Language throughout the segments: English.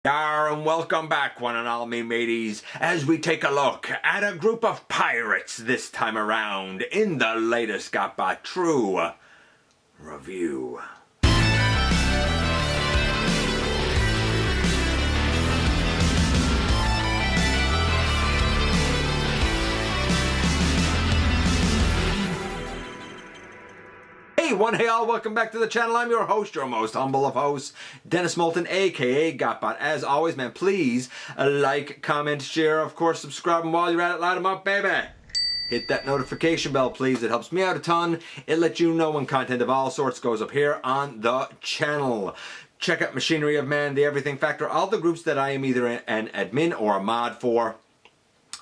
Yar, and welcome back, one and all me mateys, as we take a look at a group of pirates this time around in the latest GotBot True Review. Hey all, welcome back to the channel. I'm your host, your most humble of hosts, Dennis Moulton, aka GotBot. As always, man, please like, comment, share, of course, subscribe, and while you're at it, light them up, baby. Hit that notification bell, please. It helps me out a ton. It lets you know when content of all sorts goes up here on the channel. Check out Machinery of Man, The Everything Factor, all the groups that I am either an admin or a mod for.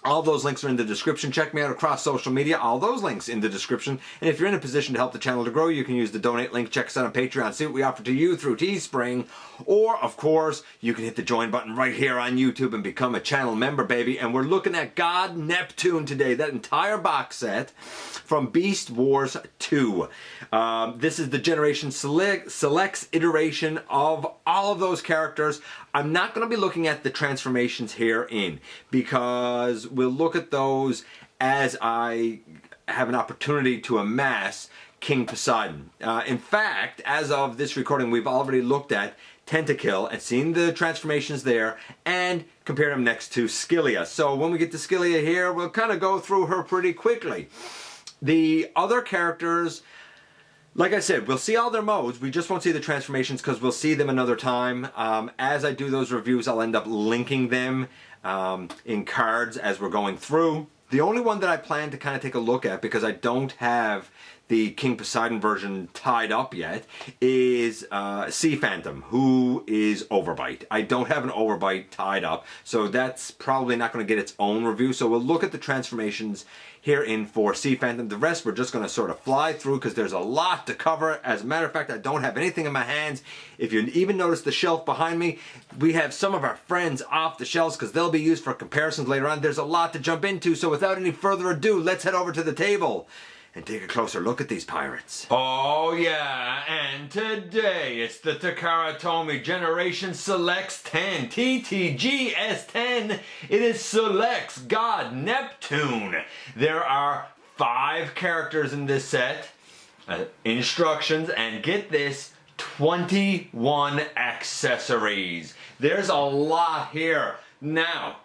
All those links are in the description. Check me out across social media. All those links in the description. And if you're in a position to help the channel to grow, you can use the donate link. Check us out on Patreon. See what we offer to you through Teespring. Or, of course, you can hit the join button right here on YouTube and become a channel member, baby. And we're looking at God Neptune today. That entire box set from Beast Wars 2. This is the Generation Selects iteration of all of those characters. I'm not going to be looking at the transformations herein because we'll look at those as I have an opportunity to amass King Poseidon. In fact, as of this recording, we've already looked at Tentakil and seen the transformations there and compare them next to Scylla. So when we get to Scylla here, we'll kind of go through her pretty quickly. The other characters, like I said, we'll see all their modes. We just won't see the transformations because we'll see them another time. As I do those reviews, I'll end up linking them in cards as we're going through. The only one that I plan to kind of take a look at, because I don't have the King Poseidon version tied up yet, is Sea Phantom, who is Overbite. I don't have an Overbite tied up, so that's probably not going to get its own review. So we'll look at the transformations herein for Sea Phantom. The rest we're just going to sort of fly through because there's a lot to cover. As a matter of fact, I don't have anything in my hands. If you even notice the shelf behind me, we have some of our friends off the shelves because they'll be used for comparisons later on. There's a lot to jump into, so without any further ado, let's head over to the table and take a closer look at these pirates. Oh yeah, and today it's the Takara Tomy Generation Selects 10, TTGS10. It is Selects God Neptune. There are 5 characters in this set, instructions, and get this, 21 accessories. There's a lot here. Now,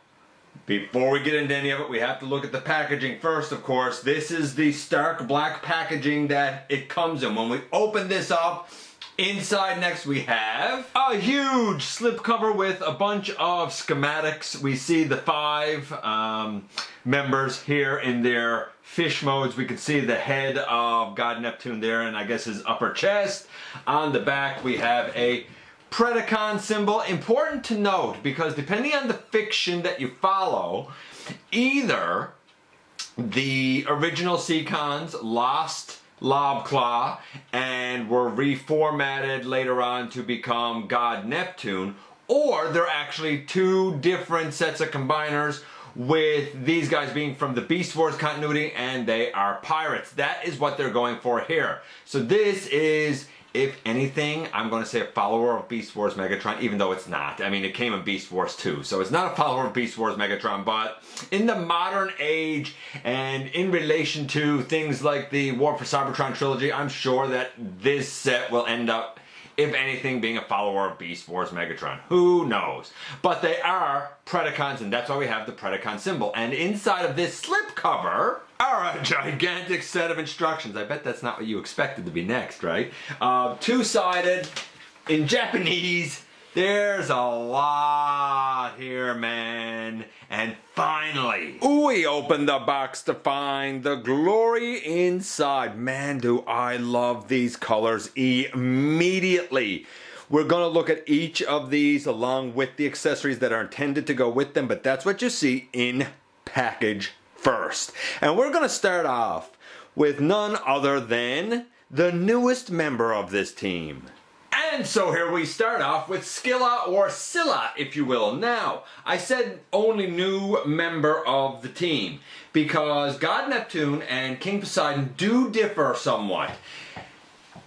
before we get into any of it, we have to look at the packaging first, of course. This is the stark black packaging that it comes in. When we open this up, inside next we have a huge slipcover with a bunch of schematics. We see the 5 members here in their fish modes. We can see the head of God Neptune there, and I guess his upper chest. On the back we have a Predacon symbol. Important to note, because depending on the fiction that you follow, either the original Seacons lost Lobclaw and were reformatted later on to become God Neptune, or they're actually 2 different sets of combiners, with these guys being from the Beast Wars continuity and they are pirates. That is what they're going for here. So this is, if anything, I'm going to say a follower of Beast Wars Megatron, even though it's not. I mean, it came in Beast Wars 2, so it's not a follower of Beast Wars Megatron, but in the modern age and in relation to things like the War for Cybertron trilogy, I'm sure that this set will end up, if anything, being a follower of Beast Wars Megatron. Who knows? But they are Predacons, and that's why we have the Predacon symbol. And inside of this slipcover are a gigantic set of instructions. I bet that's not what you expected to be next, right? 2-sided, in Japanese. There's a lot here, man. And finally, we open the box to find the glory inside. Man, do I love these colors immediately. We're going to look at each of these along with the accessories that are intended to go with them, but that's what you see in package first. And we're going to start off with none other than the newest member of this team. And so here we start off with Scylla, or Scylla, if you will. Now, I said only new member of the team because God Neptune and King Poseidon do differ somewhat.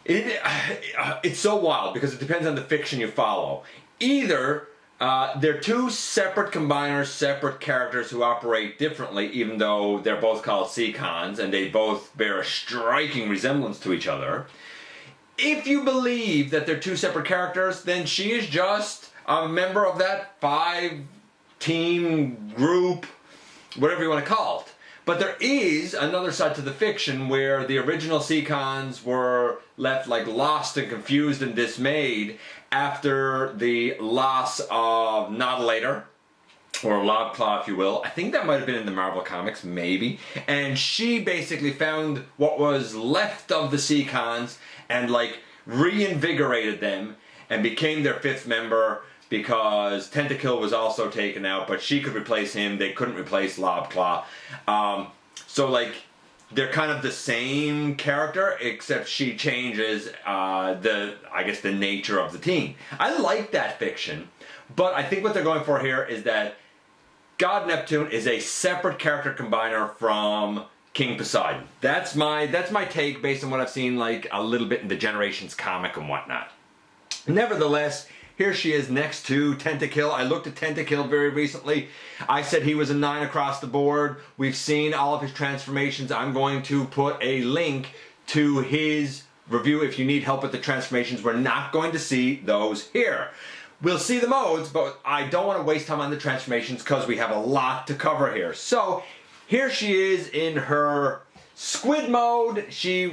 It's so wild because it depends on the fiction you follow. Either They're two separate combiners, separate characters who operate differently, even though they're both called Seacons, and they both bear a striking resemblance to each other. If you believe that they're two separate characters, then she is just a member of that 5-team group, whatever you want to call it. But there is another side to the fiction where the original Seacons were left like lost and confused and dismayed after the loss of Nautilus, or Lobclaw if you will. I think that might have been in the Marvel Comics, maybe. And she basically found what was left of the Seacons and like reinvigorated them and became their 5th member, because Tentakil was also taken out, but she could replace him. They couldn't replace Lobclaw. So like, they're kind of the same character, except she changes I guess the nature of the team. I like that fiction, but I think what they're going for here is that God Neptune is a separate character combiner from King Poseidon. That's my take based on what I've seen like a little bit in the Generations comic and whatnot. Nevertheless, here she is next to Tentakil. I looked at Tentakil very recently. I said he was a 9 across the board. We've seen all of his transformations. I'm going to put a link to his review if you need help with the transformations. We're not going to see those here. We'll see the modes, but I don't want to waste time on the transformations because we have a lot to cover here. So here she is in her squid mode. She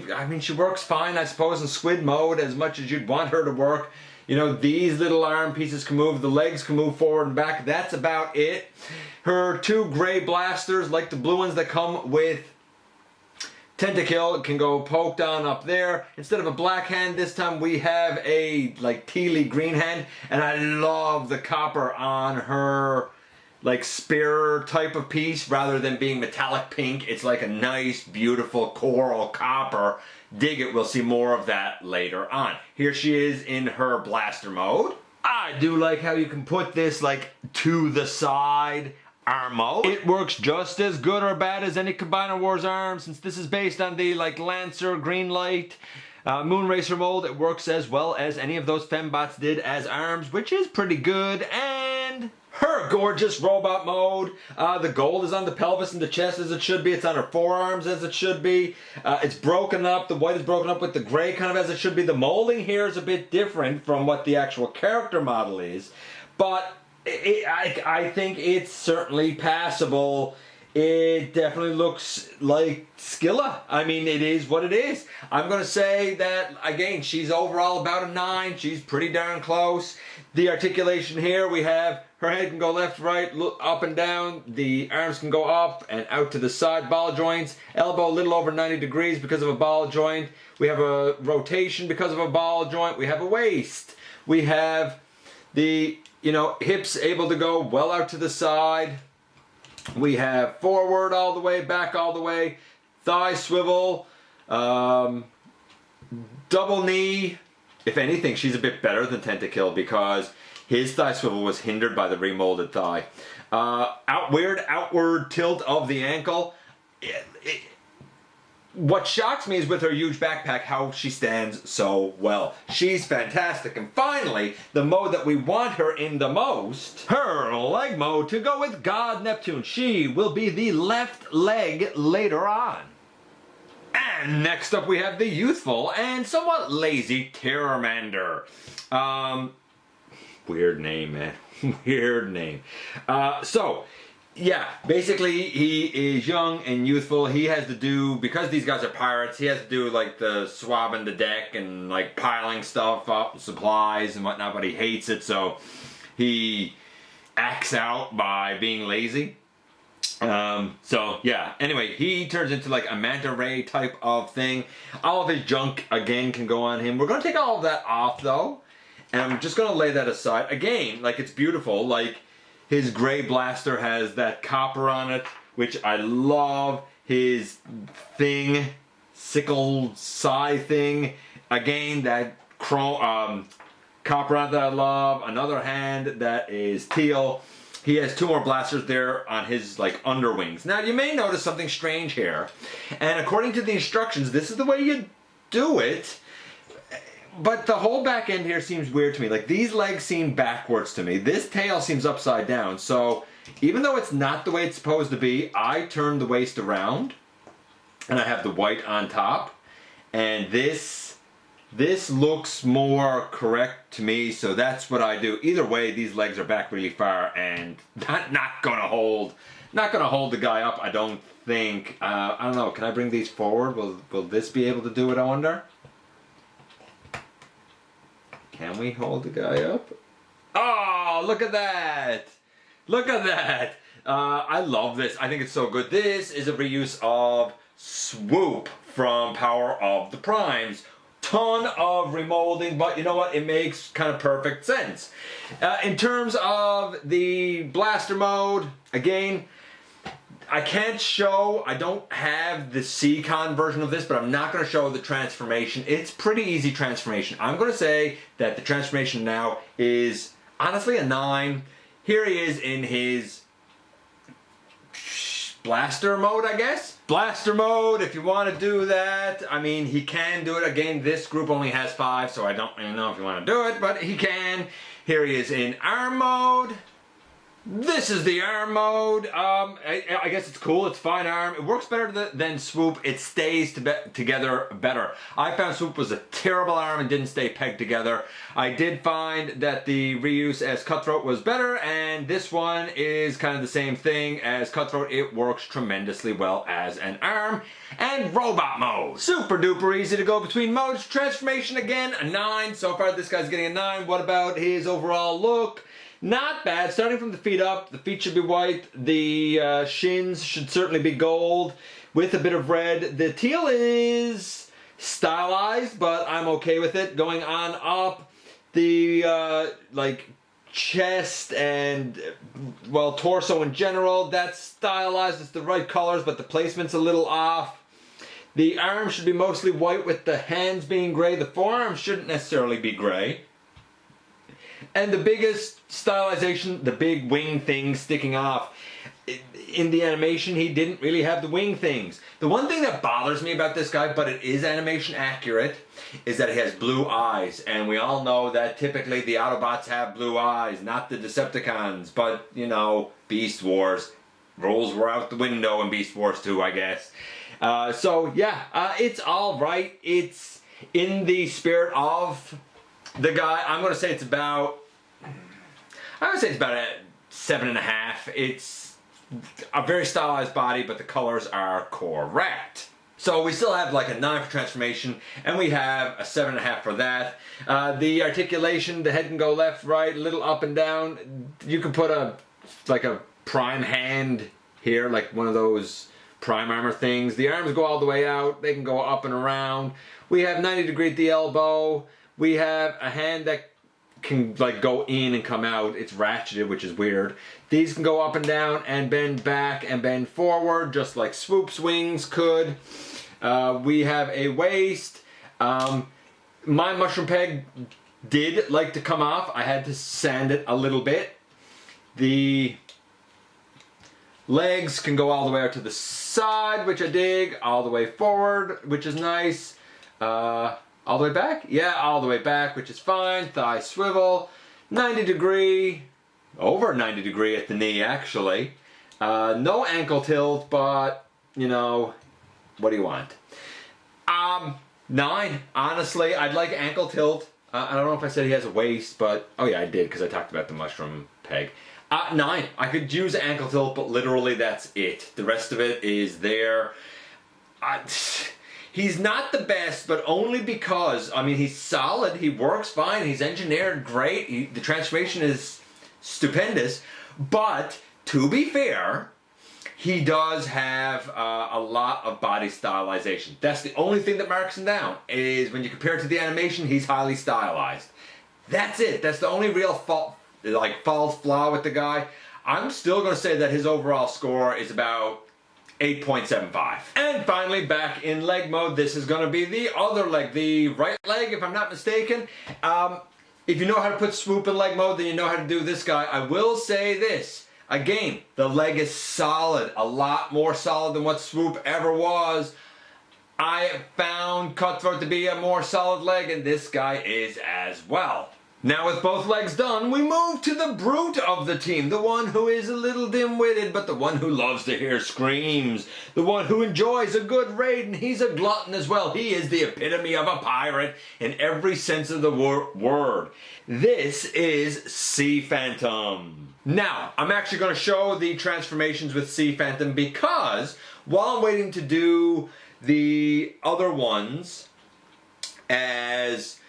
works fine, I suppose, in squid mode as much as you'd want her to work. You know, these little arm pieces can move, the legs can move forward and back. That's about it. Her 2 gray blasters, like the blue ones that come with Tentakil, can go poked on up there. Instead of a black hand, this time we have a like tealy green hand. And I love the copper on her like spear type of piece rather than being metallic pink. It's like a nice, beautiful coral copper. Dig it, we'll see more of that later on. Here she is in her blaster mode. I do like how you can put this like to the side arm mode. It works just as good or bad as any Combiner Wars arm, since this is based on the like Lancer, Greenlight, Moonracer mold. It works as well as any of those fembots did as arms, which is pretty good. And her gorgeous robot mode. The gold is on the pelvis and the chest as it should be. It's on her forearms as it should be. It's broken up. The white is broken up with the gray kind of as it should be. The molding here is a bit different from what the actual character model is. But I think it's certainly passable. It definitely looks like Scylla. I mean, it is what it is. I'm going to say that, again, she's overall about a 9. She's pretty darn close. The articulation here, we have her head can go left, right, up and down. The arms can go up and out to the side. Ball joints, elbow a little over 90 degrees because of a ball joint. We have a rotation because of a ball joint. We have a waist. We have the, hips able to go well out to the side. We have forward all the way, back all the way, thigh swivel, double knee. If anything, she's a bit better than Tentakil because his thigh swivel was hindered by the remolded thigh. Outward tilt of the ankle. What shocks me is with her huge backpack how she stands so well. She's fantastic. And finally, the mode that we want her in the most, her leg mode to go with God Neptune. She will be the left leg later on. And next up we have the youthful and somewhat lazy Terrormander. Weird name, man. Weird name. Yeah, basically he is young and youthful. He has to do, because these guys are pirates, he has to do like the swabbing the deck and like piling stuff up, supplies and whatnot, but he hates it, so he acts out by being lazy. Yeah, anyway, he turns into like a manta ray type of thing. All of his junk, again, can go on him. We're going to take all of that off, though, and I'm just going to lay that aside. Again, like, it's beautiful. Like, his gray blaster has that copper on it, which I love. His thing, sickle sai thing, again, that copper on that I love. Another hand that is teal. He has 2 more blasters there on his like underwings. Now you may notice something strange here, and according to the instructions, this is the way you do it. but the whole back end here seems weird to me. Like, these legs seem backwards to me. This tail seems upside down. So even though it's not the way it's supposed to be, I turn the waist around and I have the white on top. And this looks more correct to me, so that's what I do. Either way, these legs are back really far and not gonna hold the guy up, I don't think. I don't know, can I bring these forward? Will this be able to do it, I wonder? Can we hold the guy up? Oh, look at that! Look at that! I love this. I think it's so good. This is a reuse of Swoop from Power of the Primes. Ton of remolding, but you know what? It makes kind of perfect sense. In terms of the blaster mode, again, I can't show, I don't have the Seacon version of this, but I'm not going to show the transformation. It's pretty easy transformation. I'm going to say that the transformation now is honestly a 9. Here he is in his blaster mode, I guess. Blaster mode, if you want to do that. I mean, he can do it. Again, this group only has 5, so I don't really know if you want to do it, but he can. Here he is in arm mode. This is the arm mode. I guess it's cool. It's fine arm. It works better than Swoop. It stays together better. I found Swoop was a terrible arm and didn't stay pegged together. I did find that the reuse as Cutthroat was better, and this one is kind of the same thing as Cutthroat. It works tremendously well as an arm. And robot mode. Super duper easy to go between modes. Transformation again, a 9. So far this guy's getting a 9. What about his overall look? Not bad. Starting from the feet up, the feet should be white. The shins should certainly be gold with a bit of red. The teal is stylized, but I'm okay with it. Going on up, the like chest and, well, torso in general, that's stylized. It's the right colors, but the placement's a little off. The arms should be mostly white with the hands being gray. The forearms shouldn't necessarily be gray. And the biggest stylization, the big wing things sticking off. In the animation, he didn't really have the wing things. The one thing that bothers me about this guy, but it is animation accurate, is that he has blue eyes. And we all know that typically the Autobots have blue eyes, not the Decepticons. But, you know, Beast Wars. Rules were out the window in Beast Wars 2, I guess. So, yeah, it's alright. It's in the spirit of the guy. I'm going to say it's about a 7.5. It's a very stylized body, but the colors are correct. So we still have like a 9 for transformation, and we have a 7.5 for that. The articulation, the head can go left, right, a little up and down. You can put a prime hand here, like one of those prime armor things. The arms go all the way out. They can go up and around. We have 90 degree at the elbow. We have a hand that can like go in and come out. It's ratcheted, which is weird. These can go up and down and bend back and bend forward, just like Swoop's wings could. We have a waist. My mushroom peg did like to come off. I had to sand it a little bit. The legs can go all the way out to the side, which I dig. All the way forward, which is nice. All the way back? Yeah, all the way back, which is fine. Thigh swivel. 90 degree. Over 90 degree at the knee, actually. No ankle tilt, but, you know, what do you want? 9. Honestly, I'd like ankle tilt. I don't know if I said he has a waist, but... Oh, yeah, I did, because I talked about the mushroom peg. 9. I could use ankle tilt, but literally that's it. The rest of it is there. He's not the best, but only because, I mean, he's solid, he works fine, he's engineered great, the transformation is stupendous, but to be fair, he does have a lot of body stylization. That's the only thing that marks him down, is when you compare it to the animation, he's highly stylized. That's it. That's the only real false flaw with the guy. I'm still going to say that his overall score is about 8.75. And finally, back in leg mode, this is going to be the other leg, the right leg, if I'm not mistaken. If you know how to put Swoop in leg mode, then you know how to do this guy. I will say this. Again, the leg is solid, a lot more solid than what Swoop ever was. I found Cutthroat to be a more solid leg, and this guy is as well. Now with both legs done, we move to the brute of the team. The one who is a little dim-witted, but the one who loves to hear screams. The one who enjoys a good raid, and he's a glutton as well. He is the epitome of a pirate in every sense of the word. This is Sea Phantom. Now, I'm actually going to show the transformations with Sea Phantom because while I'm waiting to do the other ones as,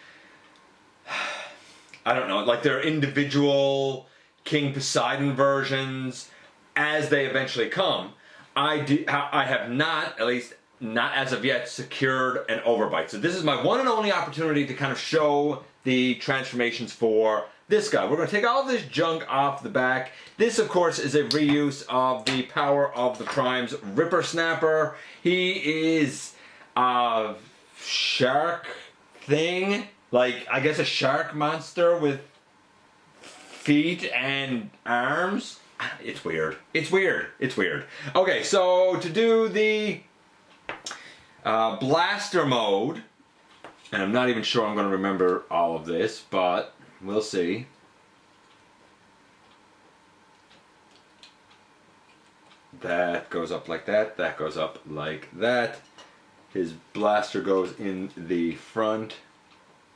I don't know, like their individual King Poseidon versions as they eventually come, I have not, at least not as of yet, secured an Overbite. So this is my one and only opportunity to kind of show the transformations for this guy. We're going to take all this junk off the back. This, of course, is a reuse of the Power of the Prime's Ripper Snapper. He is a shark thing, like I guess a shark monster with feet and arms. It's weird. It's weird. It's weird. Okay, so to do the blaster mode, and I'm not even sure I'm going to remember all of this, but we'll see. That goes up like that. That goes up like that. His blaster goes in the front.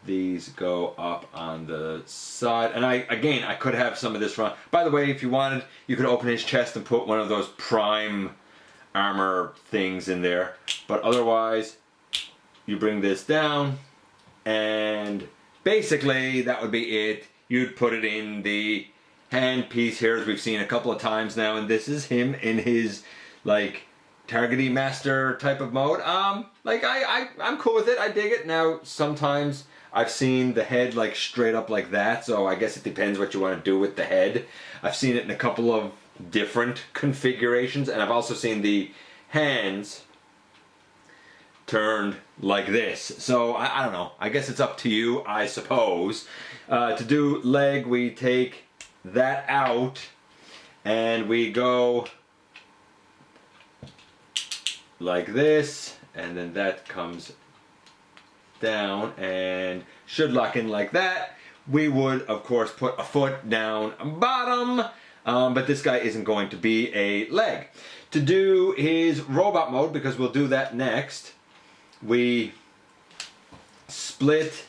These go up on the side. And I could have some of this front. By the way, if you wanted, you could open his chest and put one of those prime armor things in there. But otherwise, you bring this down, and basically that would be it. You'd put it in the hand piece here, as we've seen a couple of times now, and this is him in his like targety master type of mode. Like I'm cool with it. I dig it. Now sometimes I've seen the head like straight up like that, so I guess it depends what you want to do with the head. I've seen it in a couple of different configurations, and I've also seen the hands turned like this. So I don't know. I guess it's up to you, I suppose. To do leg, we take that out and we go like this, and then that comes down and should lock in like that. We would, of course, put a foot down bottom, but this guy isn't going to be a leg. To do his robot mode, because we'll do that next, we split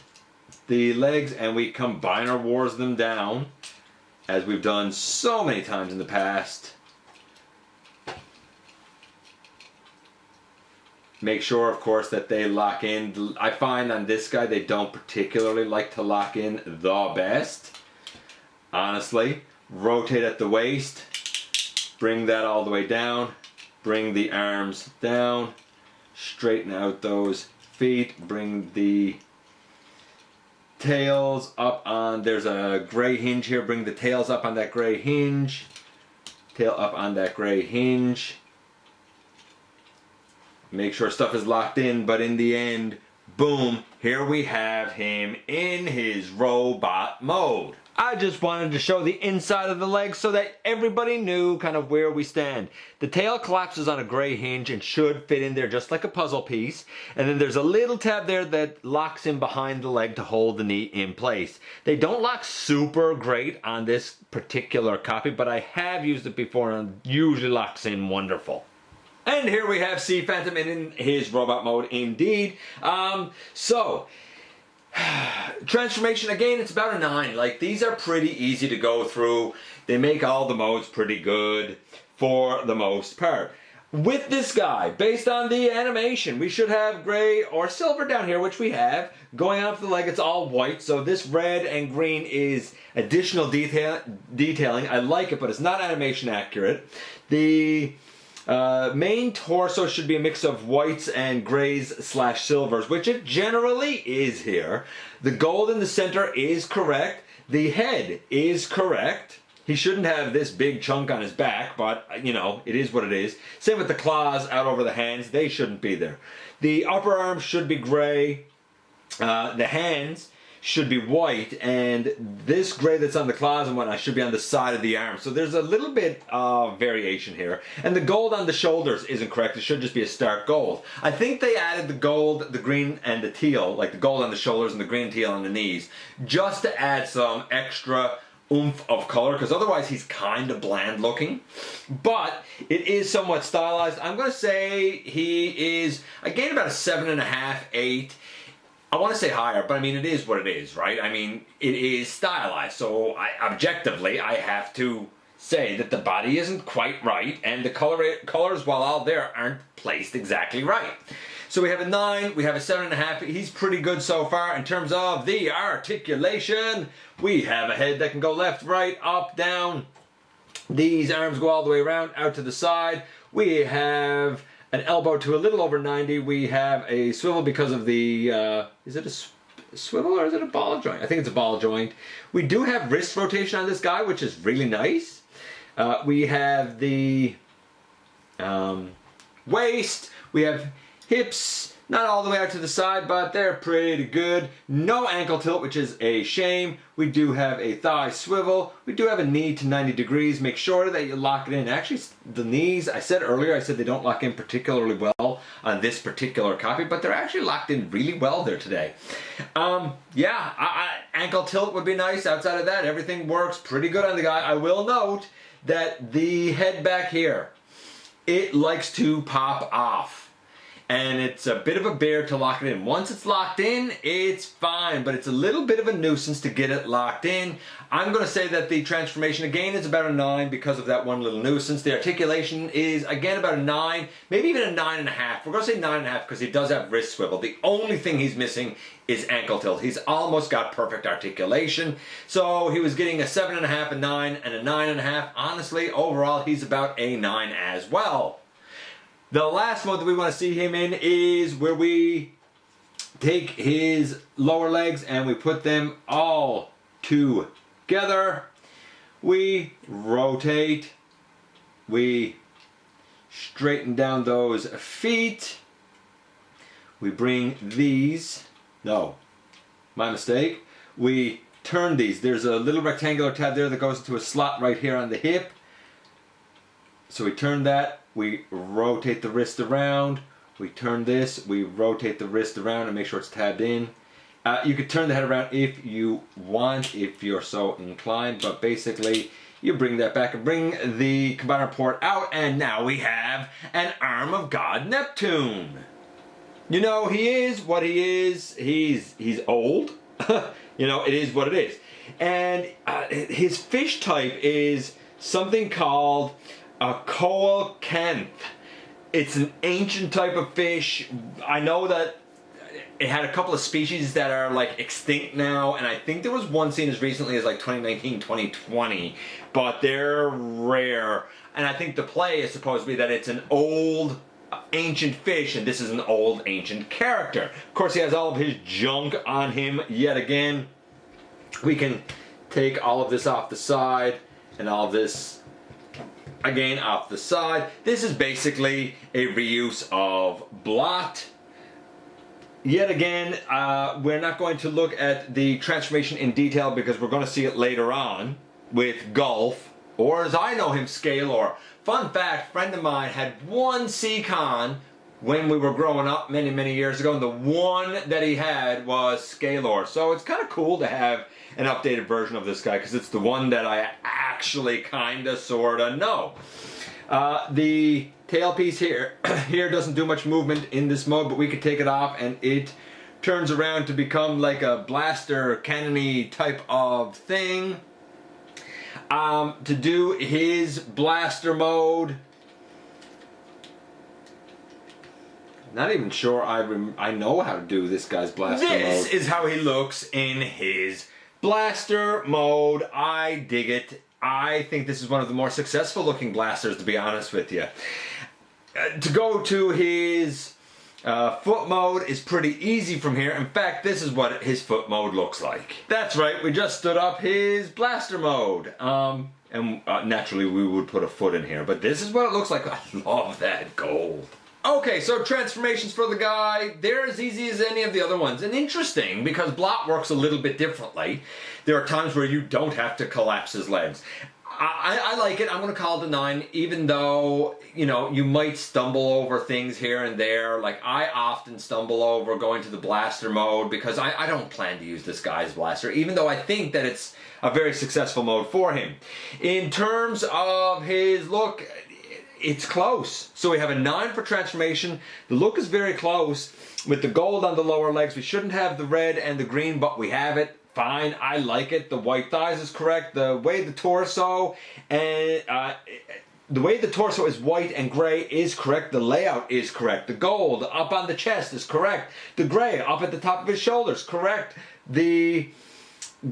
the legs and we Combiner Wars them down, as we've done so many times in the past. Make sure, of course, that they lock in. I find on this guy they don't particularly like to lock in the best, honestly. Rotate at the waist, bring that all the way down, bring the arms down, straighten out those feet, bring the tails up on, there's a gray hinge here, bring the tails up on that gray hinge, tail up on that gray hinge. Make sure stuff is locked in, but in the end, boom, here we have him in his robot mode. I just wanted to show the inside of the leg so that everybody knew kind of where we stand. The tail collapses on a gray hinge and should fit in there just like a puzzle piece. And then there's a little tab there that locks in behind the leg to hold the knee in place. They don't lock super great on this particular copy, but I have used it before and it usually locks in wonderful. And here we have Sea Phantom in his robot mode indeed. Transformation, again, it's about a 9. Like, these are pretty easy to go through. They make all the modes pretty good for the most part. With this guy, based on the animation, we should have gray or silver down here, which we have. Going off the leg, it's all white, so this red and green is additional detailing. I like it, but it's not animation accurate. The main torso should be a mix of whites and grays / silvers, which it generally is here. The gold in the center is correct. The head is correct. He shouldn't have this big chunk on his back, but, you know, it is what it is. Same with the claws out over the hands. They shouldn't be there. The upper arm should be gray. The hands should be white, and this gray that's on the claws and whatnot should be on the side of the arm. So there's a little bit of variation here. And the gold on the shoulders isn't correct. It should just be a stark gold. I think they added the gold, the green, and the teal, like the gold on the shoulders and the green teal on the knees, just to add some extra oomph of color, because otherwise he's kind of bland looking. But it is somewhat stylized. I'm going to say he is, again, about a 7.5, 8. I want to say higher, but I mean, it is what it is, right? I mean, it is stylized, so objectively, I have to say that the body isn't quite right, and the colors, while out there, aren't placed exactly right. So we have a 9, we have a 7.5. He's pretty good so far. In terms of the articulation, we have a head that can go left, right, up, down. These arms go all the way around, out to the side. We have an elbow to a little over 90. We have a swivel because of the, is it a swivel or is it a ball joint? I think it's a ball joint. We do have wrist rotation on this guy, which is really nice. We have the waist. We have hips, not all the way out to the side, but they're pretty good. No ankle tilt, which is a shame. We do have a thigh swivel. We do have a knee to 90 degrees. Make sure that you lock it in. Actually, the knees, I said earlier, I said they don't lock in particularly well on this particular copy, but they're actually locked in really well there today. Yeah, ankle tilt would be nice. Outside of that, everything works pretty good on the guy. I will note that the head back here, it likes to pop off. And it's a bit of a bear to lock it in. Once it's locked in, it's fine, but it's a little bit of a nuisance to get it locked in. I'm going to say that the transformation, again, is about a 9 because of that one little nuisance. The articulation is, again, about a 9, maybe even a 9.5. We're going to say 9.5 because he does have wrist swivel. The only thing he's missing is ankle tilt. He's almost got perfect articulation. So he was getting a 7.5, a 9, and a 9.5. Honestly, overall, he's about a 9 as well. The last mode that we want to see him in is where we take his lower legs and we put them all together. We rotate. We straighten down those feet. We bring these. No, my mistake. We turn these. There's a little rectangular tab there that goes into a slot right here on the hip. So we turn that. We rotate the wrist around, we turn this, we rotate the wrist around and make sure it's tabbed in. You could turn the head around if you want, if you're so inclined, but basically you bring that back and bring the combiner port out, and now we have an arm of God Neptune. You know, he is what he is. He's old. You know, it is what it is. And his fish type is something called a Coelagon. It's an ancient type of fish. I know that it had a couple of species that are like extinct now, and I think there was one seen as recently as like 2019, 2020, but they're rare. And I think the play is supposed to be that it's an old ancient fish, and this is an old ancient character. Of course, he has all of his junk on him yet again. We can take all of this off the side and all of this again off the side. This is basically a reuse of blot. Yet again, we're not going to look at the transformation in detail because we're going to see it later on with Gulf, or as I know him, Scalor. Fun fact, friend of mine had one Seacon when we were growing up many, many years ago, and the one that he had was Scalor. So it's kind of cool to have an updated version of this guy because it's the one that I actually kinda sorta know. The tailpiece here doesn't do much movement in this mode, but we could take it off and it turns around to become like a blaster cannony type of thing. To do his blaster mode, not even sure I know how to do this guy's blaster mode. This is how he looks in his blaster mode. I dig it. I think this is one of the more successful looking blasters, to be honest with you. To go to his foot mode is pretty easy from here. In fact, this is what his foot mode looks like. That's right, we just stood up his blaster mode. And naturally we would put a foot in here, but this is what it looks like. I love that gold. Okay, so transformations for the guy, they're as easy as any of the other ones. And interesting, because Blot works a little bit differently. There are times where you don't have to collapse his legs. I like it. I'm going to call it a 9, even though, you know, you might stumble over things here and there. Like, I often stumble over going to the blaster mode because I don't plan to use this guy's blaster, even though I think that it's a very successful mode for him. In terms of his look, it's close. So we have a 9 for transformation. The look is very close. With the gold on the lower legs, we shouldn't have the red and the green, but we have it. Fine, I like it. The white thighs is correct. The way the torso and the way the torso is white and gray is correct. The layout is correct. The gold up on the chest is correct. The gray up at the top of his shoulders, correct. The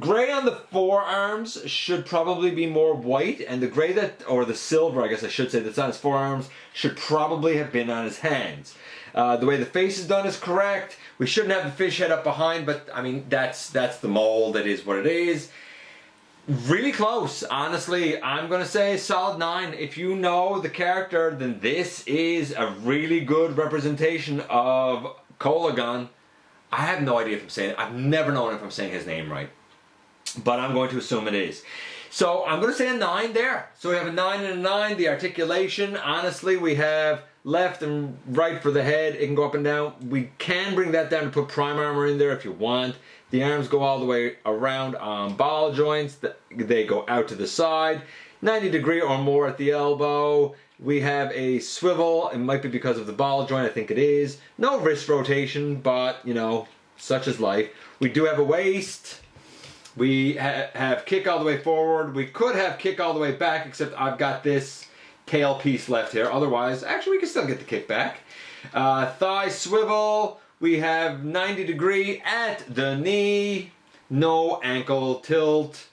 gray on the forearms should probably be more white, and the gray that, or the silver, I guess I should say, that's on his forearms should probably have been on his hands. The way the face is done is correct. We shouldn't have the fish head up behind, but I mean, that's the mold. That is what it is. Really close. Honestly, I'm going to say solid 9. If you know the character, then this is a really good representation of Coelagon. I have no idea if I'm saying it. I've never known if I'm saying his name right, but I'm going to assume it is. So I'm going to say a 9 there. So we have a 9 and a 9. The articulation, honestly, we have left and right for the head. It can go up and down. We can bring that down to put prime armor in there if you want. The arms go all the way around on ball joints. They go out to the side. 90 degree or more at the elbow. We have a swivel. It might be because of the ball joint. I think it is. No wrist rotation, but, you know, such is life. We do have a waist. We have kick all the way forward. We could have kick all the way back, except I've got this tail piece left here. Otherwise, actually, we can still get the kick back. Thigh swivel. We have 90 degree at the knee. No ankle tilt.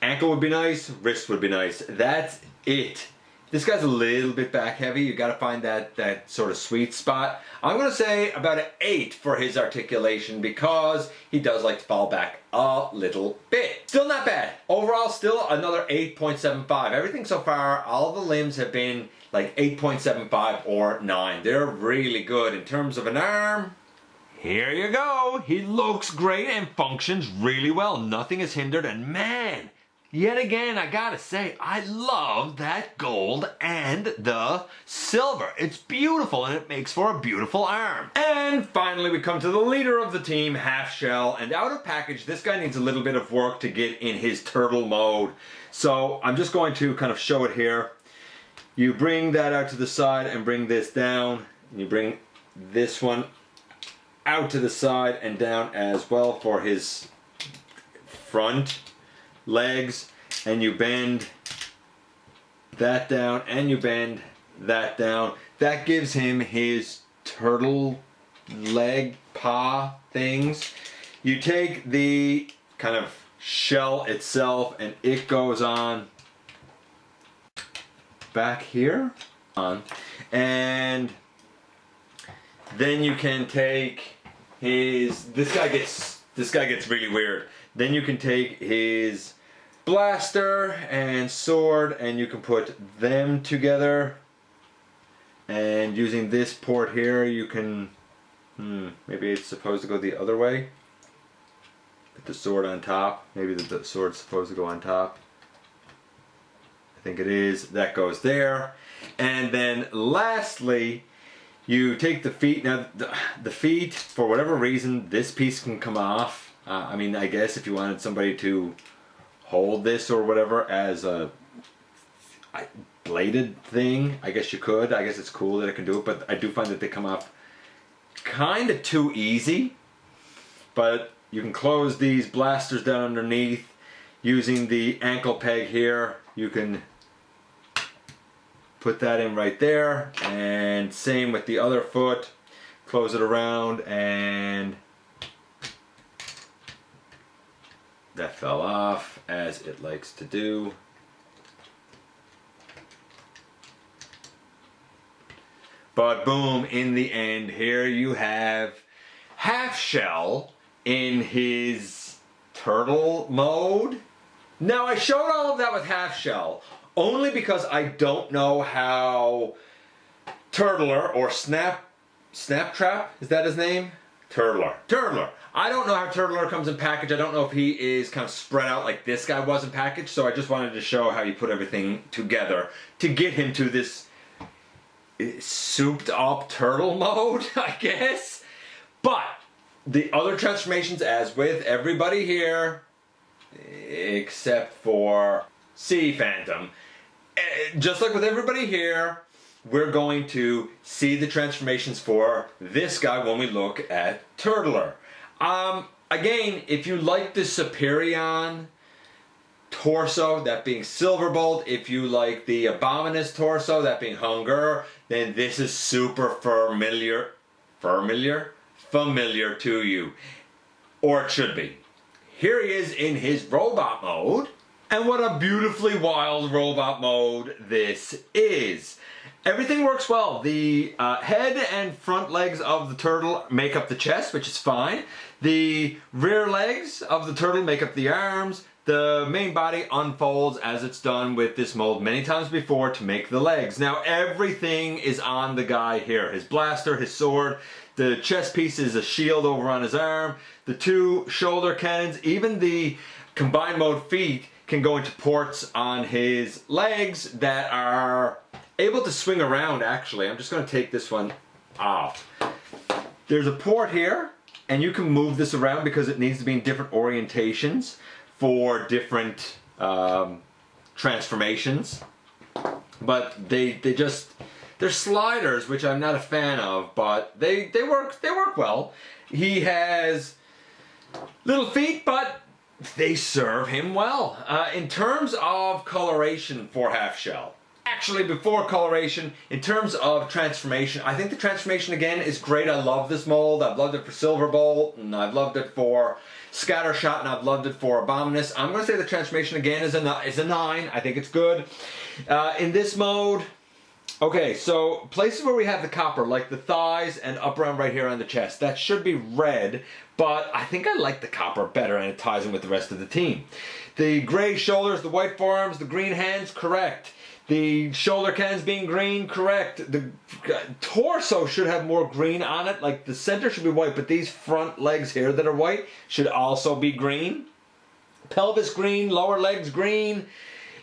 Ankle would be nice. Wrist would be nice. That's it. This guy's a little bit back heavy. You got to find that sort of sweet spot. I'm going to say about an 8 for his articulation because he does like to fall back a little bit. Still not bad. Overall, still another 8.75. Everything so far, all the limbs have been like 8.75 or 9. They're really good. In terms of an arm, here you go. He looks great and functions really well. Nothing is hindered, and man, yet again, I gotta say, I love that gold and the silver. It's beautiful and it makes for a beautiful arm. And finally, we come to the leader of the team, Halfshell. And out of package, this guy needs a little bit of work to get in his turtle mode. So I'm just going to kind of show it here. You bring that out to the side and bring this down. You bring this one out to the side and down as well for his front legs, and you bend that down and you bend that down. That gives him his turtle leg paw things. You take the kind of shell itself and it goes on back here on, and then you can take his this guy gets really weird. Then you can take his blaster and sword and you can put them together, and using this port here you can maybe it's supposed to go the other way. Put the sword on top. Maybe the sword's supposed to go on top. I think it is. That goes there. And then lastly, you take the feet. Now the feet, for whatever reason, this piece can come off. I mean, I guess if you wanted somebody to hold this or whatever as a bladed thing, I guess you could. I guess it's cool that it can do it, but I do find that they come off kind of too easy. But you can close these blasters down underneath using the ankle peg here. You can put that in right there, and same with the other foot. Close it around, and that fell off as it likes to do. But boom, in the end, here you have Halfshell in his turtle mode. Now I showed all of that with Halfshell only because I don't know how Turtler, or Snaptrap, is that his name? Turtler. I don't know how Turtler comes in package. I don't know if he is kind of spread out like this guy was in package, so I just wanted to show how you put everything together to get him to this souped up turtle mode, I guess. But the other transformations, as with everybody here, except for Sea Phantom, just like with everybody here, we're going to see the transformations for this guy when we look at Turtler. Again, if you like the Superion torso, that being Silverbolt, if you like the Abominus torso, that being Hunger, then this is super familiar to you. Or it should be. Here he is in his robot mode. And what a beautifully wild robot mode this is. Everything works well. The head and front legs of the turtle make up the chest, which is fine. The rear legs of the turtle make up the arms. The main body unfolds as it's done with this mold many times before to make the legs. Now everything is on the guy here. His blaster, his sword, the chest piece is a shield over on his arm, the two shoulder cannons, even the combined mode feet can go into ports on his legs that are able to swing around. Actually, I'm just going to take this one off. There's a port here, and you can move this around because it needs to be in different orientations for different transformations. But they're sliders, which I'm not a fan of, but they work well. He has little feet, but they serve him well. In terms of coloration for Halfshell, actually before coloration, in terms of transformation, I think the transformation again is great. I love this mold. I've loved it for Silverbolt, and I've loved it for Scattershot, and I've loved it for Abominus. I'm going to say the transformation again is a 9. I think it's good. In this mode, okay, so places where we have the copper, like the thighs and up around right here on the chest, that should be red, but I think I like the copper better and it ties in with the rest of the team. The gray shoulders, the white forearms, the green hands, correct. The shoulder cannons being green, correct. The torso should have more green on it, like the center should be white, but these front legs here that are white should also be green. Pelvis green, lower legs green.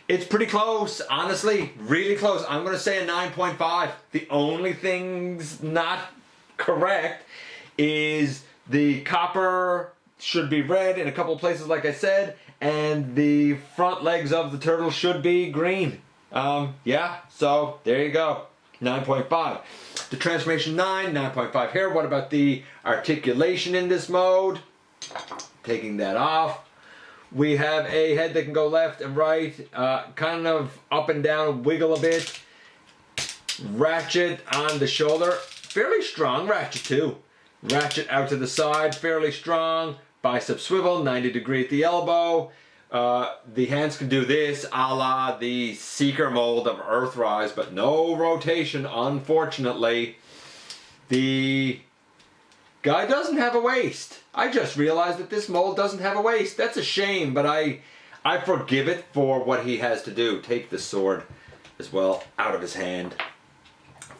It's pretty close, honestly, really close. I'm going to say a 9.5. The only things not correct is the copper should be red in a couple of places, like I said, and the front legs of the turtle should be green. Yeah, so there you go, 9.5. The transformation 9, 9.5 here. What about the articulation in this mode? Taking that off. We have a head that can go left and right, kind of up and down, wiggle a bit. Ratchet on the shoulder, fairly strong ratchet too. Ratchet out to the side, fairly strong. Bicep swivel, 90 degree at the elbow. The hands can do this a la the Seeker mold of Earthrise, but no rotation, unfortunately. The guy doesn't have a waist. I just realized that this mold doesn't have a waist. That's a shame, but I forgive it for what he has to do. Take the sword as well out of his hand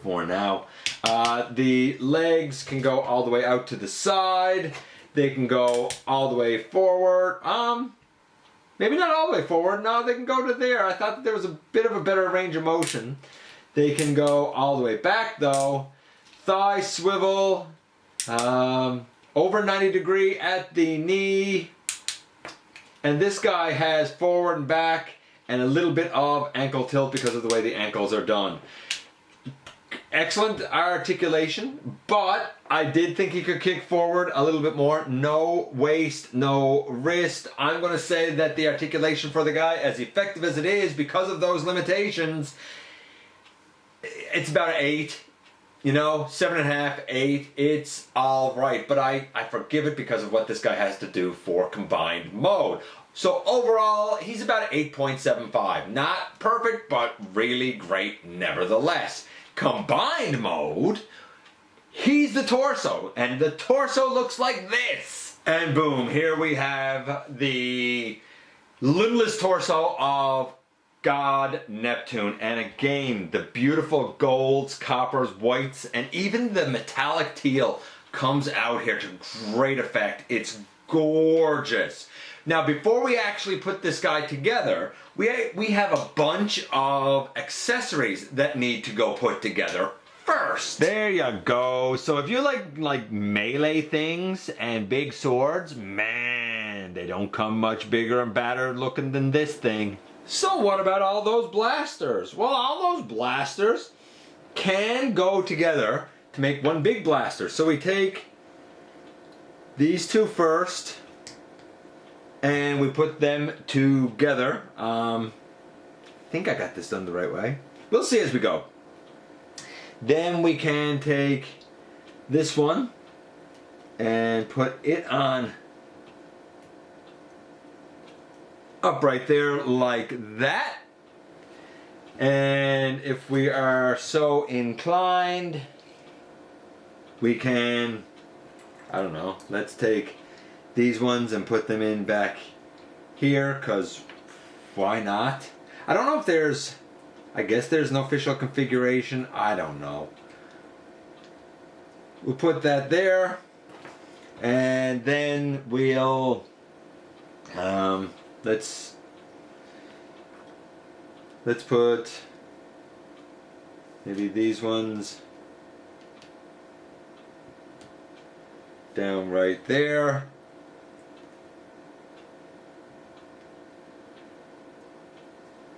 for now. The legs can go all the way out to the side. They can go all the way forward. Maybe not all the way forward. No, they can go to there. I thought that there was a bit of a better range of motion. They can go all the way back though. Thigh swivel. Over 90 degree at the knee. And this guy has forward and back and a little bit of ankle tilt because of the way the ankles are done. Excellent articulation, but I did think he could kick forward a little bit more. No waist, no wrist. I'm going to say that the articulation for the guy, as effective as it is because of those limitations, it's about an 8. You know, 7.5, 8, it's all right. But I forgive it because of what this guy has to do for combined mode. So overall, he's about an 8.75. Not perfect, but really great nevertheless. Combined mode, he's the torso, and the torso looks like this. And boom, here we have the limbless torso of God Neptune. And again, the beautiful golds, coppers, whites, and even the metallic teal comes out here to great effect. It's gorgeous. Now, before we actually put this guy together, we have a bunch of accessories that need to go put together first. There you go. So if you like melee things and big swords, man, they don't come much bigger and badder looking than this thing. So what about all those blasters? Well, all those blasters can go together to make one big blaster. So we take these two first and we put them together. I think I got this done the right way. We'll see as we go. Then we can take this one and put it on up right there like that. And if we are so inclined, we can, I don't know, let's take these ones and put them in back here, because why not? I don't know if there's, I guess there's an official configuration. I don't know. We'll put that there, and then we'll let's put maybe these ones down right there.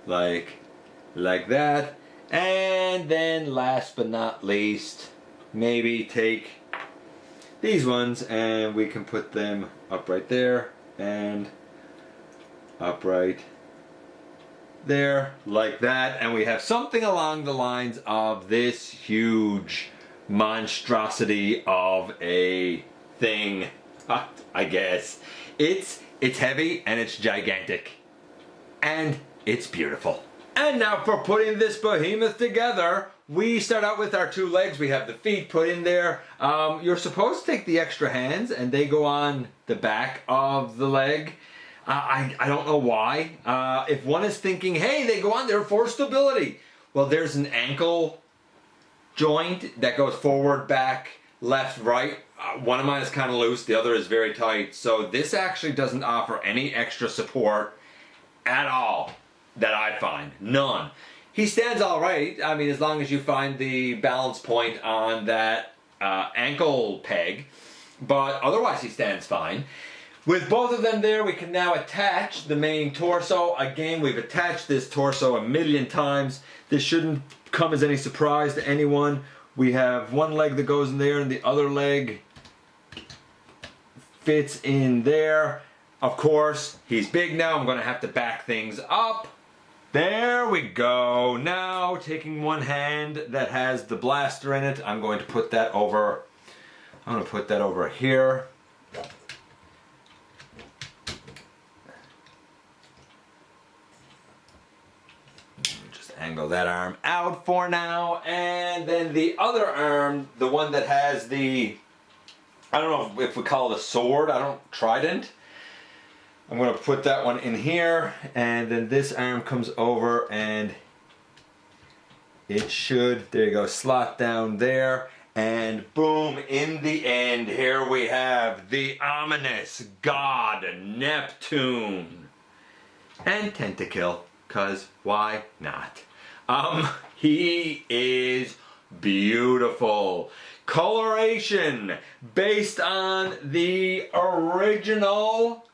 Like that. And then last but not least, maybe take these ones and we can put them up right there and up right there like that, and we have something along the lines of this huge monstrosity of a thing. I guess it's heavy and it's gigantic and it's beautiful. And now for putting this behemoth together, we start out with our two legs. We have the feet put in there. You're supposed to take the extra hands and they go on the back of the leg. I don't know why. If one is thinking, hey, they go on there for stability. Well, there's an ankle joint that goes forward, back, left, right. One of mine is kind of loose, the other is very tight. So this actually doesn't offer any extra support at all that I find. None. He stands all right. I mean, as long as you find the balance point on that ankle peg. But otherwise he stands fine. With both of them there, we can now attach the main torso. Again, we've attached this torso a million times. This shouldn't come as any surprise to anyone. We have one leg that goes in there and the other leg fits in there. Of course, he's big now. I'm going to have to back things up. There we go. Now, taking one hand that has the blaster in it, I'm going to put that over. I'm going to put that over here. Just angle that arm out for now, and then the other arm, the one that has the, I don't know if we call it a sword. I don't, trident. I'm going to put that one in here, and then this arm comes over and it should, there you go, slot down there, and boom, in the end, here we have the ominous God Neptune. And Tentakil, cause why not? He is beautiful. Coloration based on the original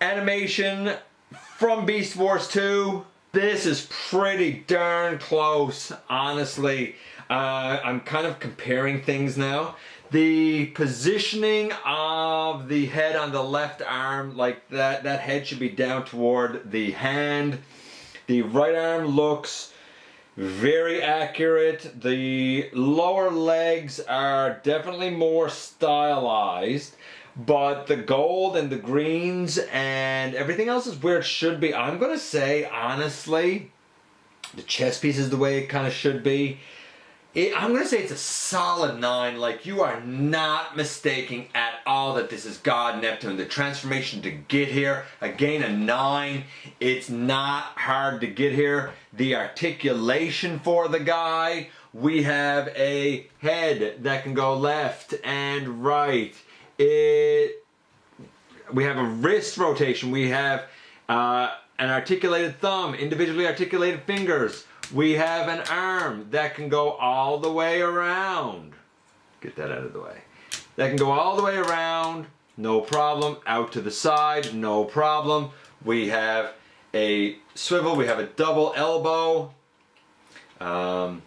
animation from Beast Wars 2. This is pretty darn close, honestly. I'm kind of comparing things now. The positioning of the head on the left arm, like that head should be down toward the hand. The right arm looks very accurate. The lower legs are definitely more stylized. But the gold and the greens and everything else is where it should be. I'm going to say, honestly, the chest piece is the way it kind of should be. I'm going to say it's a solid 9. Like, you are not mistaking at all that this is God Neptune. The transformation to get here, again a 9. It's not hard to get here. The articulation for the guy, we have a head that can go left and right. We have a wrist rotation. We have an articulated thumb, individually articulated fingers. We have an arm that can go all the way around. Get that out of the way. That can go all the way around, no problem. Out to the side, no problem. We have a swivel, we have a double elbow. I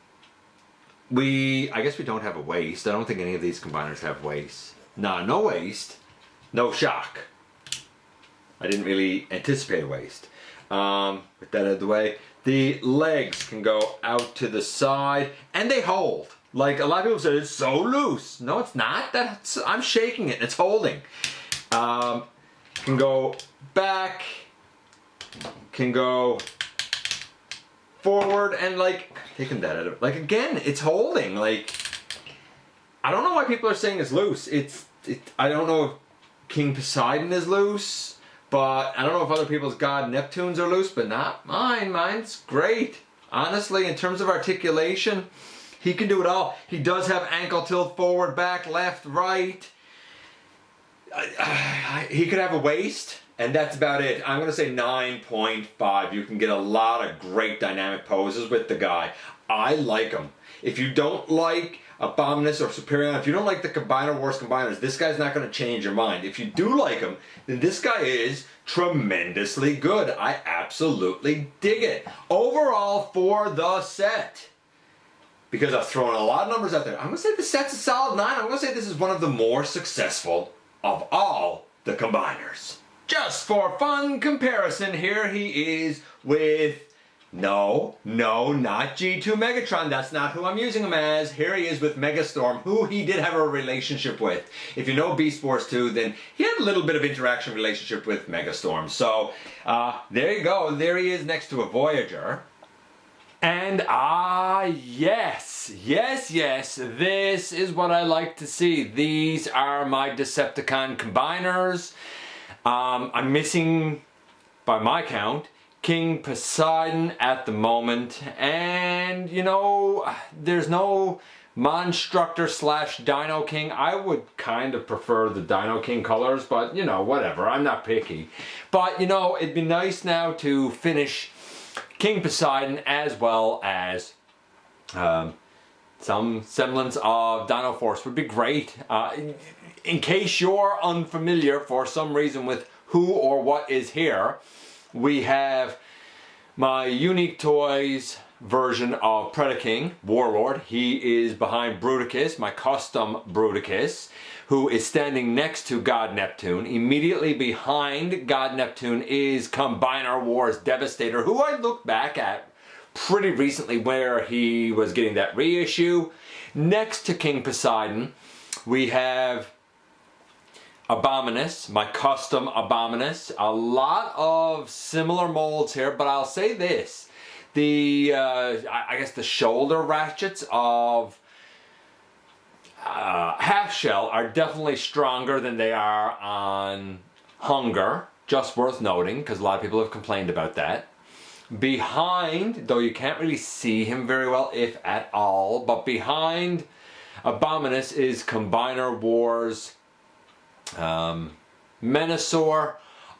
guess we don't have a waist. I don't think any of these combiners have waist. No waist, no shock. I didn't really anticipate a waist. With that out of the way, the legs can go out to the side and they hold. Like a lot of people said, it's so loose. No, it's not. I'm shaking it. It's holding. Can go back. Can go forward and like taking that out of it. Like again, it's holding. Like I don't know why people are saying it's loose. I don't know if King Poseidon is loose, but I don't know if other people's God Neptunes are loose, but not mine. Mine's great. Honestly, in terms of articulation, he can do it all. He does have ankle tilt forward, back, left, right. He could have a waist, and that's about it. I'm going to say 9.5. You can get a lot of great dynamic poses with the guy. I like him. If you don't like Abominus or Superion, if you don't like the Combiner Wars Combiners, this guy's not going to change your mind. If you do like him, then this guy is tremendously good. I absolutely dig it. Overall, for the set, because I've thrown a lot of numbers out there, I'm going to say the set's a solid 9. I'm going to say this is one of the more successful of all the combiners. Just for fun comparison, here he is with, no, not G2 Megatron. That's not who I'm using him as. Here he is with Megastorm, who he did have a relationship with. If you know Beast Wars 2, then he had a little bit of interaction relationship with Megastorm. So, there you go. There he is next to a Voyager. And yes, this is what I like to see. These are my Decepticon combiners. I'm missing, by my count, King Poseidon at the moment, and you know, there's no Monstructor / Dino King. I would kind of prefer the Dino King colors, but you know, whatever, I'm not picky. But you know, it'd be nice now to finish King Poseidon as well as some semblance of Dino Force would be great. In case you're unfamiliar for some reason with who or what is here, we have my Unique Toys version of Predaking, Warlord. He is behind Bruticus, my custom Bruticus, who is standing next to God Neptune. Immediately behind God Neptune is Combiner Wars Devastator, who I looked back at pretty recently where he was getting that reissue. Next to King Poseidon, we have Abominus, my custom Abominus. A lot of similar molds here, but I'll say this. I guess the shoulder ratchets of Halfshell are definitely stronger than they are on Hunger. Just worth noting, because a lot of people have complained about that. Behind, though you can't really see him very well, if at all, but behind Abominus is Combiner Wars Menasor.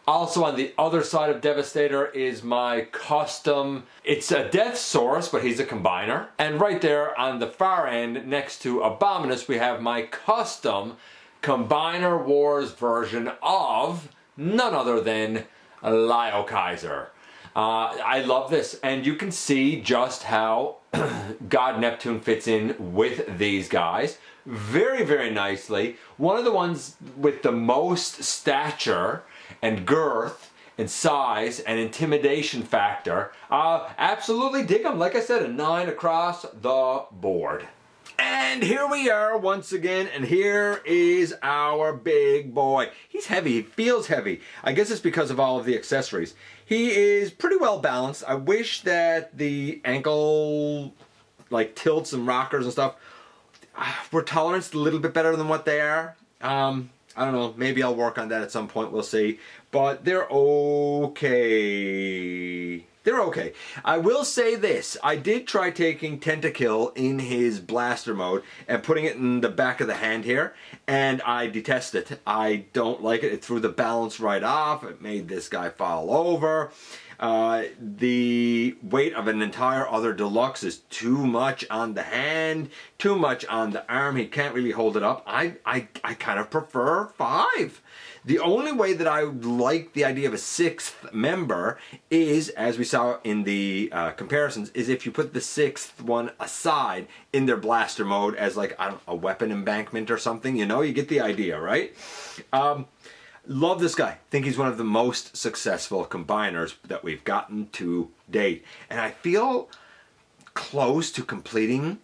Also on the other side of Devastator is my custom, it's a Deathsaurus, but he's a combiner. And right there on the far end next to Abominus, we have my custom Combiner Wars version of none other than Lio Kaiser. I love this, and you can see just how God Neptune fits in with these guys very, very nicely. One of the ones with the most stature and girth and size and intimidation factor. Absolutely dig them. Like I said, a 9 across the board. And here we are once again, and here is our big boy. He's heavy, he feels heavy. I guess it's because of all of the accessories. He is pretty well balanced. I wish that the ankle like tilts and rockers and stuff were toleranced a little bit better than what they are. I don't know, maybe I'll work on that at some point, we'll see. But they're okay. They're okay. I will say this, I did try taking Tentakil in his blaster mode and putting it in the back of the hand here, and I detest it. I don't like it. It threw the balance right off. It made this guy fall over. The weight of an entire other deluxe is too much on the hand, too much on the arm. He can't really hold it up. I kind of prefer 5. The only way that I like the idea of a 6th member is, as we saw in the comparisons, is if you put the 6th one aside in their blaster mode as like, I don't know, a weapon embankment or something. You know, you get the idea, right? Love this guy. Think he's one of the most successful combiners that we've gotten to date. And I feel close to completing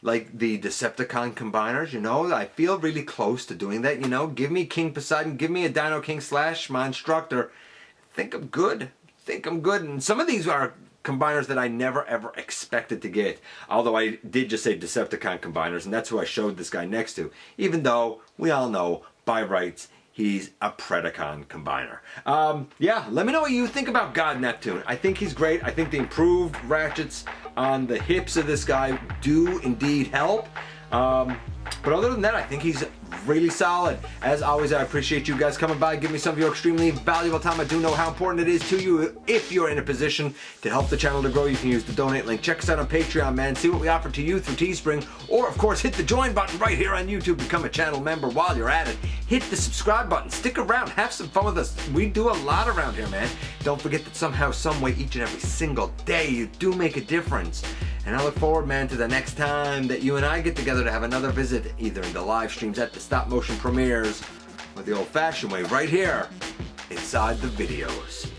like the Decepticon combiners, you know. I feel really close to doing that, you know. Give me King Poseidon, give me a Dino King / my instructor. Think I'm good. Think I'm good. And some of these are combiners that I never ever expected to get. Although I did just say Decepticon combiners, and that's who I showed this guy next to. Even though we all know by rights he's a Predacon combiner. Yeah, let me know what you think about God Neptune. I think he's great. I think the improved ratchets on the hips of this guy do indeed help. But other than that, I think he's really solid. As always, I appreciate you guys coming by, give me some of your extremely valuable time. I do know how important it is to you. If you're in a position to help the channel to grow, you can use the donate link. Check us out on Patreon, man. See what we offer to you through Teespring. Or, of course, hit the join button right here on YouTube. Become a channel member while you're at it. Hit the subscribe button. Stick around. Have some fun with us. We do a lot around here, man. Don't forget that somehow, some way, each and every single day, you do make a difference. And I look forward, man, to the next time that you and I get together to have another visit, either in the live streams, at the stop motion premieres, or the old-fashioned way, right here, inside the videos.